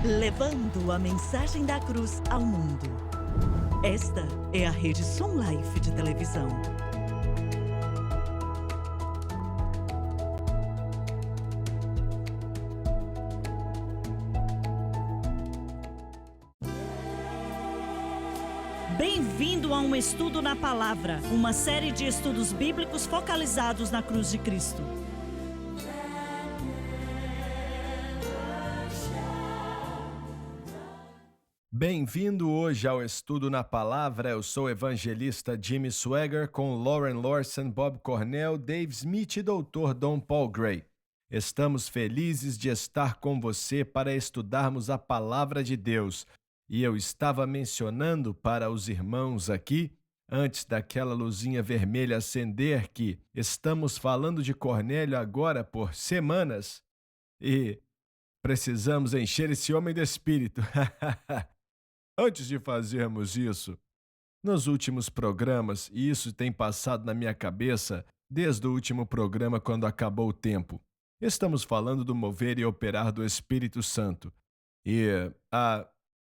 levando a mensagem da cruz ao mundo. Esta é a Rede Som Life de televisão. Bem-vindo a um estudo na palavra, uma série de estudos bíblicos focalizados na cruz de Cristo. Bem-vindo hoje ao Estudo na Palavra. Eu sou o evangelista Jimmy Swaggart com Lauren Lawson, Bob Cornell, Dave Smith e Dr. Don Paul Gray. Estamos felizes de estar com você para estudarmos a Palavra de Deus. E eu estava mencionando para os irmãos aqui, antes daquela luzinha vermelha acender, que estamos falando de Cornélio agora por semanas e precisamos encher esse homem de espírito. Antes de fazermos isso, nos últimos programas, e isso tem passado na minha cabeça desde o último programa quando acabou o tempo, estamos falando do mover e operar do Espírito Santo. E há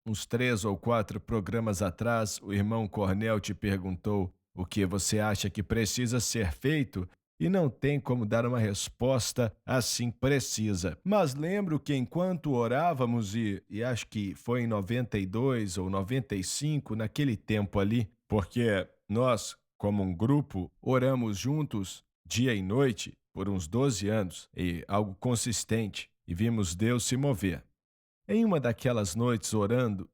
uns 3 ou 4 programas atrás, o irmão Cornel te perguntou o que você acha que precisa ser feito e não tem como dar uma resposta assim precisa. Mas lembro que enquanto orávamos, e acho que foi em 92 ou 95, naquele tempo ali, porque nós, como um grupo, oramos juntos dia e noite por uns 12 anos, e algo consistente, e vimos Deus se mover. Em uma daquelas noites orando,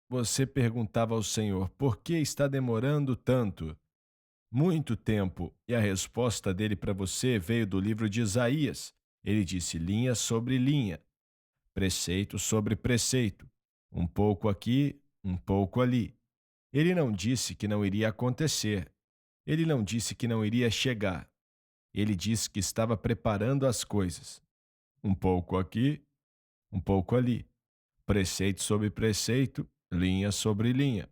você perguntava ao Senhor, por que está demorando tanto? Muito tempo, e a resposta dele para você veio do livro de Isaías. Ele disse linha sobre linha, preceito sobre preceito, um pouco aqui, um pouco ali. Ele não disse que não iria acontecer, ele não disse que não iria chegar, ele disse que estava preparando as coisas. Um pouco aqui, um pouco ali, preceito sobre preceito, linha sobre linha.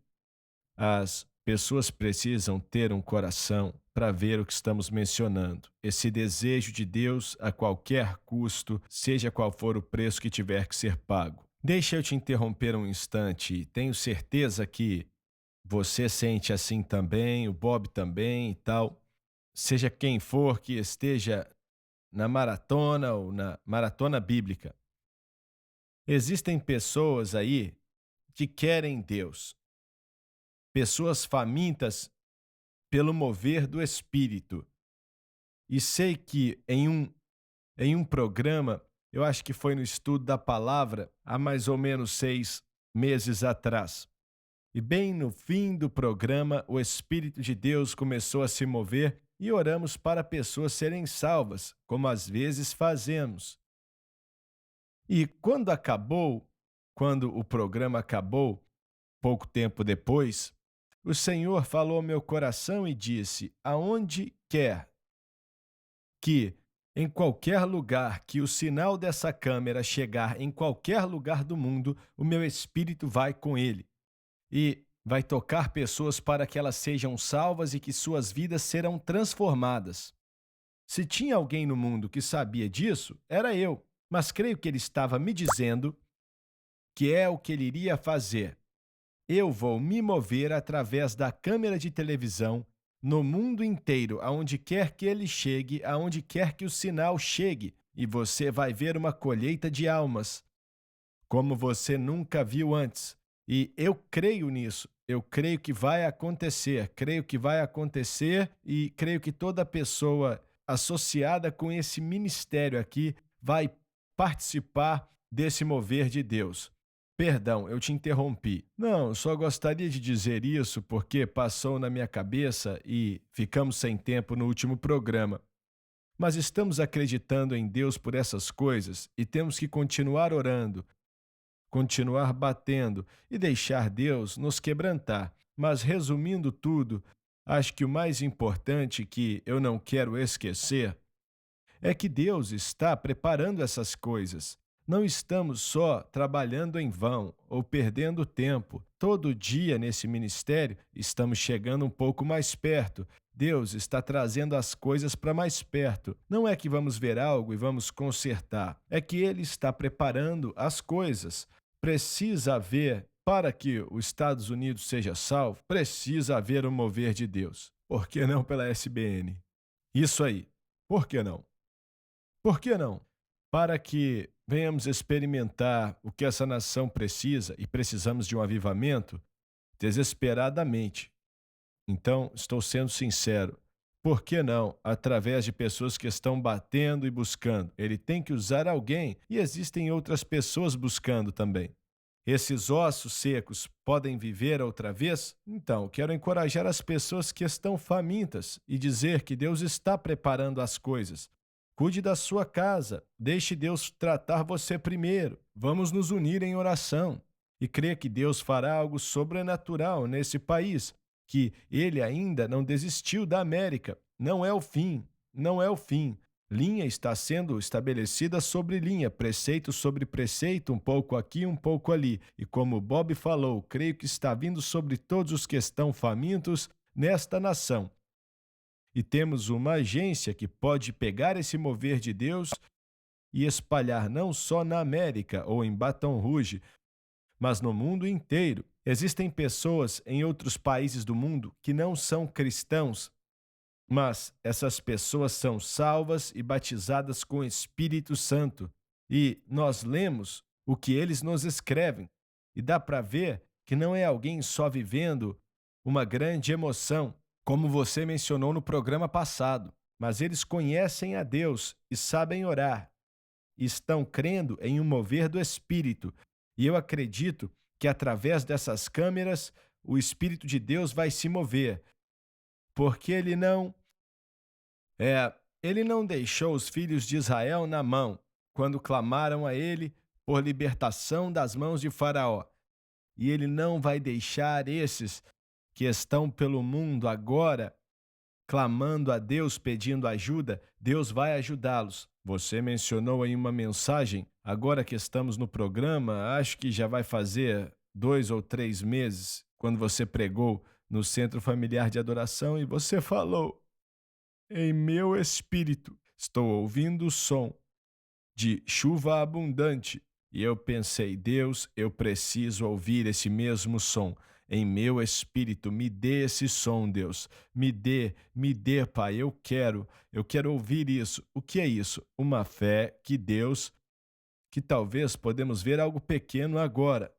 As pessoas precisam ter um coração para ver o que estamos mencionando. Esse desejo de Deus a qualquer custo, seja qual for o preço que tiver que ser pago. Deixa eu te interromper um instante. Tenho certeza que você sente assim também, o Bob também e tal. Seja quem for que esteja na maratona ou na maratona bíblica. Existem pessoas aí que querem Deus. Pessoas famintas pelo mover do Espírito. E sei que em um programa, eu acho que foi no estudo da palavra, há mais ou menos 6 meses atrás. E bem no fim do programa, o Espírito de Deus começou a se mover e oramos para pessoas serem salvas, como às vezes fazemos. E quando o programa acabou, pouco tempo depois, o Senhor falou ao meu coração e disse, aonde quer que, em qualquer lugar que o sinal dessa câmera chegar em qualquer lugar do mundo, o meu Espírito vai com ele e vai tocar pessoas para que elas sejam salvas e que suas vidas serão transformadas. Se tinha alguém no mundo que sabia disso, era eu, mas creio que ele estava me dizendo que é o que ele iria fazer. Eu vou me mover através da câmera de televisão no mundo inteiro, aonde quer que ele chegue, aonde quer que o sinal chegue, e você vai ver uma colheita de almas, como você nunca viu antes. E eu creio nisso, eu creio que vai acontecer, e creio que toda pessoa associada com esse ministério aqui vai participar desse mover de Deus. Perdão, eu te interrompi. Não, só gostaria de dizer isso porque passou na minha cabeça e ficamos sem tempo no último programa. Mas estamos acreditando em Deus por essas coisas e temos que continuar orando, continuar batendo e deixar Deus nos quebrantar. Mas resumindo tudo, acho que o mais importante que eu não quero esquecer é que Deus está preparando essas coisas. Não estamos só trabalhando em vão ou perdendo tempo. Todo dia nesse ministério estamos chegando um pouco mais perto. Deus está trazendo as coisas para mais perto. Não é que vamos ver algo e vamos consertar. É que Ele está preparando as coisas. precisa haver, para que os Estados Unidos seja salvo, precisa haver um mover de Deus. Por que não pela SBN? Isso aí. Por que não? Por que não? Para que venhamos experimentar o que essa nação precisa, e precisamos de um avivamento desesperadamente. Então, estou sendo sincero. Por que não, através de pessoas que estão batendo e buscando? Ele tem que usar alguém e existem outras pessoas buscando também. Esses ossos secos podem viver outra vez? Então, quero encorajar as pessoas que estão famintas e dizer que Deus está preparando as coisas. Cuide da sua casa, deixe Deus tratar você primeiro. Vamos nos unir em oração e crer que Deus fará algo sobrenatural nesse país, que ele ainda não desistiu da América. Não é o fim, não é o fim. Linha está sendo estabelecida sobre linha, preceito sobre preceito, um pouco aqui, um pouco ali. E como Bob falou, creio que está vindo sobre todos os que estão famintos nesta nação. E temos uma agência que pode pegar esse mover de Deus e espalhar não só na América ou em Baton Rouge, mas no mundo inteiro. Existem pessoas em outros países do mundo que não são cristãos, mas essas pessoas são salvas e batizadas com o Espírito Santo. E nós lemos o que eles nos escrevem. E dá para ver que não é alguém só vivendo uma grande emoção, como você mencionou no programa passado, mas eles conhecem a Deus e sabem orar. E estão crendo em um mover do Espírito. E eu acredito que através dessas câmeras o Espírito de Deus vai se mover, porque ele não deixou os filhos de Israel na mão quando clamaram a ele por libertação das mãos de Faraó. E ele não vai deixar esses que estão pelo mundo agora clamando a Deus, pedindo ajuda. Deus vai ajudá-los. Você mencionou aí uma mensagem, agora que estamos no programa, acho que já vai fazer 2 ou 3 meses, quando você pregou no Centro Familiar de Adoração e você falou: em meu espírito estou ouvindo o som de chuva abundante. E eu pensei, Deus, eu preciso ouvir esse mesmo som. Em meu espírito, me dê esse som, Deus. Me dê, Pai, eu quero ouvir isso. O que é isso? Uma fé que Deus, que talvez podemos ver algo pequeno agora,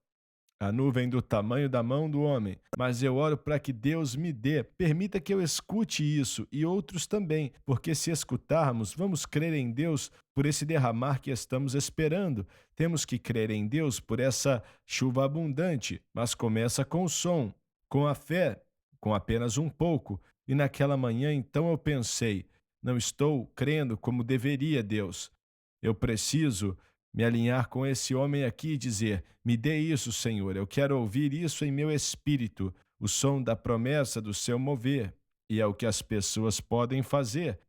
a nuvem do tamanho da mão do homem, mas eu oro para que Deus me dê, permita que eu escute isso e outros também, porque se escutarmos, vamos crer em Deus por esse derramar que estamos esperando. Temos que crer em Deus por essa chuva abundante, mas começa com o som, com a fé, com apenas um pouco. E naquela manhã, então, eu pensei, não estou crendo como deveria, Deus. Eu preciso me alinhar com esse homem aqui e dizer: me dê isso, Senhor, eu quero ouvir isso em meu espírito, o som da promessa do seu mover. E é o que as pessoas podem fazer,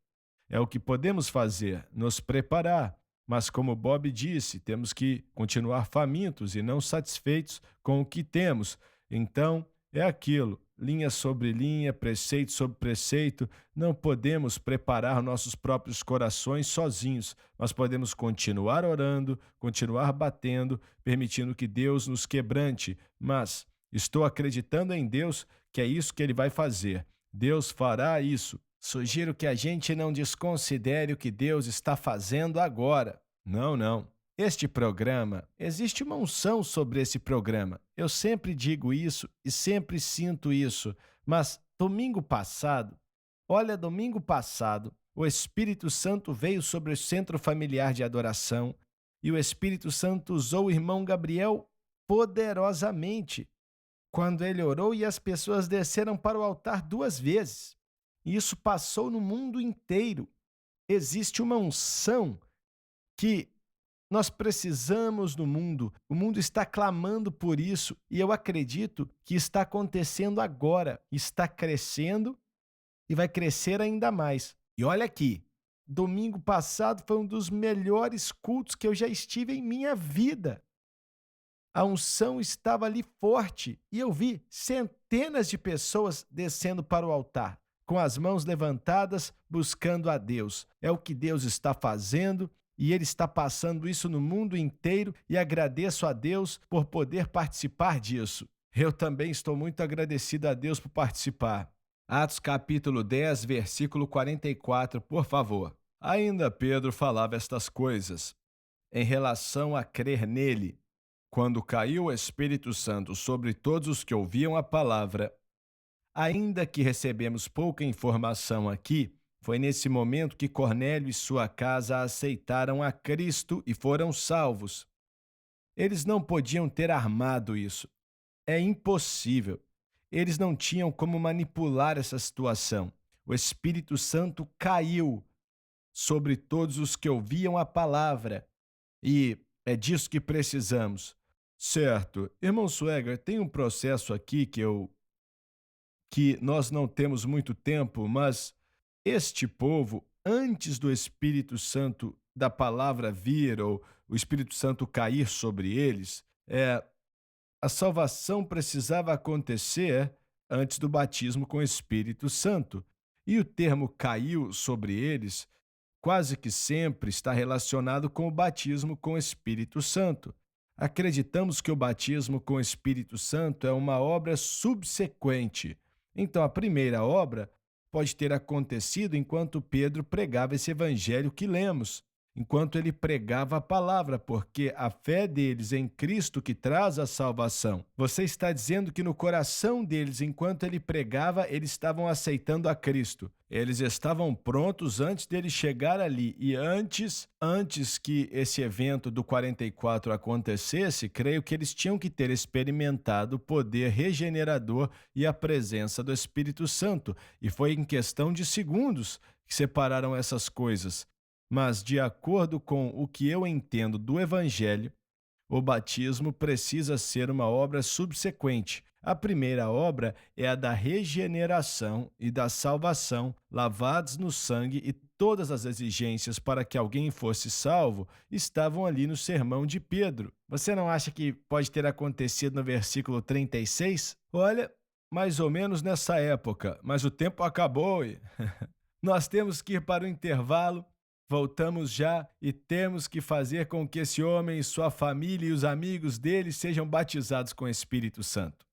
é o que podemos fazer, nos preparar. Mas como Bob disse, temos que continuar famintos e não satisfeitos com o que temos. Então, é aquilo, linha sobre linha, preceito sobre preceito. Não podemos preparar nossos próprios corações sozinhos, mas podemos continuar orando, continuar batendo, permitindo que Deus nos quebrante. Mas estou acreditando em Deus que é isso que Ele vai fazer. Deus fará isso. Sugiro que a gente não desconsidere o que Deus está fazendo agora. Não, não. Este programa, existe uma unção sobre esse programa. Eu sempre digo isso e sempre sinto isso. Mas domingo passado, o Espírito Santo veio sobre o Centro Familiar de Adoração e o Espírito Santo usou o irmão Gabriel poderosamente quando ele orou e as pessoas desceram para o altar 2 vezes. E isso passou no mundo inteiro. Existe uma unção que nós precisamos no mundo. O mundo está clamando por isso e eu acredito que está acontecendo agora. Está crescendo e vai crescer ainda mais. E olha aqui, domingo passado foi um dos melhores cultos que eu já estive em minha vida. A unção estava ali forte e eu vi centenas de pessoas descendo para o altar, com as mãos levantadas, buscando a Deus. É o que Deus está fazendo e ele está passando isso no mundo inteiro e agradeço a Deus por poder participar disso. Eu também estou muito agradecido a Deus por participar. Atos capítulo 10, versículo 44, por favor. Ainda Pedro falava estas coisas em relação a crer nele. Quando caiu o Espírito Santo sobre todos os que ouviam a palavra, ainda que recebemos pouca informação aqui, foi nesse momento que Cornélio e sua casa aceitaram a Cristo e foram salvos. Eles não podiam ter armado isso. É impossível. Eles não tinham como manipular essa situação. O Espírito Santo caiu sobre todos os que ouviam a palavra. E é disso que precisamos. Certo. Irmão Swagger, tem um processo aqui que nós não temos muito tempo, mas este povo, antes do Espírito Santo da palavra vir ou o Espírito Santo cair sobre eles, a salvação precisava acontecer antes do batismo com o Espírito Santo. E o termo caiu sobre eles quase que sempre está relacionado com o batismo com o Espírito Santo. Acreditamos que o batismo com o Espírito Santo é uma obra subsequente. Então, a primeira obra pode ter acontecido enquanto Pedro pregava esse evangelho que lemos, enquanto ele pregava a palavra, porque a fé deles em Cristo que traz a salvação. Você está dizendo que no coração deles, enquanto ele pregava, eles estavam aceitando a Cristo. Eles estavam prontos antes dele chegar ali. E antes que esse evento do 44 acontecesse, creio que eles tinham que ter experimentado o poder regenerador e a presença do Espírito Santo. E foi em questão de segundos que separaram essas coisas. Mas, de acordo com o que eu entendo do Evangelho, o batismo precisa ser uma obra subsequente. A primeira obra é a da regeneração e da salvação, lavados no sangue, e todas as exigências para que alguém fosse salvo estavam ali no sermão de Pedro. Você não acha que pode ter acontecido no versículo 36? Olha, mais ou menos nessa época, mas o tempo acabou e nós temos que ir para o intervalo. Voltamos já e temos que fazer com que esse homem, sua família e os amigos dele sejam batizados com o Espírito Santo.